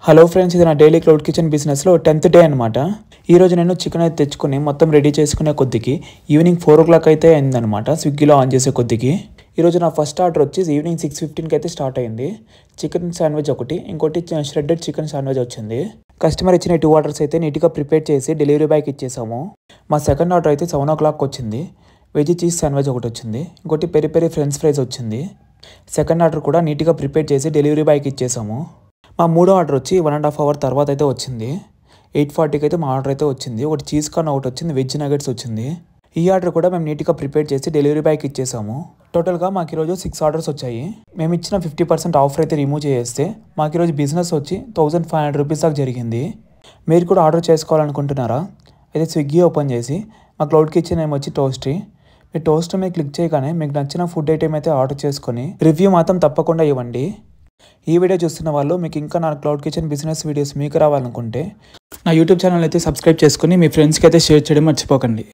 Hello friends, ఇది నా daily cloud kitchen బిజినెస్లో 10th డే అనమాట. ఈరోజు నేను చికెన్ అయితే తెచ్చుకుని మొత్తం రెడీ చేసుకునే కొద్దికి ఈవినింగ్ 4 o'clock అయితే అయిందనమాట. స్విగ్గీలో ఆన్ చేసే కొద్దికి ఈరోజు నా ఫస్ట్ ఆర్డర్ వచ్చి ఈవినింగ్ 6:15కి అయితే స్టార్ట్ అయింది. చికెన్ శాండ్విచ్ ఒకటి, ఇంకోటి ష్రెడ్డెడ్ చికెన్ శాండ్విచ్ వచ్చింది. కస్టమర్ ఇచ్చిన 2 ఆర్డర్స్ అయితే నీట్గా ప్రిపేర్ చేసి డెలివరీ బాయ్కి ఇచ్చేసాము. మా సెకండ్ ఆర్డర్ అయితే 7 o'clock వచ్చింది. వెజ్ చీజ్ శాండ్విచ్ ఒకటి వచ్చింది, ఇంకోటి పెరి పెరి ఫ్రెంచ్ ఫ్రైస్ వచ్చింది. సెకండ్ ఆర్డర్ కూడా నీట్గా ప్రిపేర్ చేసి డెలివరీ బాయ్కి ఇచ్చేసాము. మా మూడో ఆర్డర్ వచ్చి 1.5 hour తర్వాత అయితే వచ్చింది. 8:40కి అయితే మా ఆర్డర్ అయితే వచ్చింది. ఒకటి చీజ్ కార్న్ ఒకటి వచ్చింది, వెజ్ నగెట్స్ వచ్చింది. ఈ ఆర్డర్ కూడా మేము నీట్గా ప్రిపేర్ చేసి డెలివరీ బాయ్కి ఇచ్చేసాము. టోటల్గా మాకు ఈరోజు 6 ఆర్డర్స్ వచ్చాయి. మేము ఇచ్చిన 50% ఆఫర్ అయితే రిమూవ్ చేస్తే మాకు ఈరోజు బిజినెస్ వచ్చి 1500 రూపీస్ దాకా జరిగింది. మీరు కూడా ఆర్డర్ చేసుకోవాలనుకుంటున్నారా? అయితే స్విగ్గీ ఓపెన్ చేసి మా క్లౌడ్ కిచెన్ నేమ్ వచ్చి టోస్టీ. మీ టోస్ట్ మీద క్లిక్ చేయగానే మీకు నచ్చిన ఫుడ్ ఐటెం అయితే ఆర్డర్ చేసుకొని రివ్యూ మాత్రం తప్పకుండా ఇవ్వండి. ఈ వీడియో చూస్తున్న వాళ్ళు మీకు ఇంకా నా క్లౌడ్ కిచెన్ బిజినెస్ వీడియోస్ మీకు రావాలనుకుంటే నా యూట్యూబ్ ఛానల్ అయితే సబ్స్క్రైబ్ చేసుకుని మీ ఫ్రెండ్స్కి అయితే షేర్ చేయడం మర్చిపోకండి.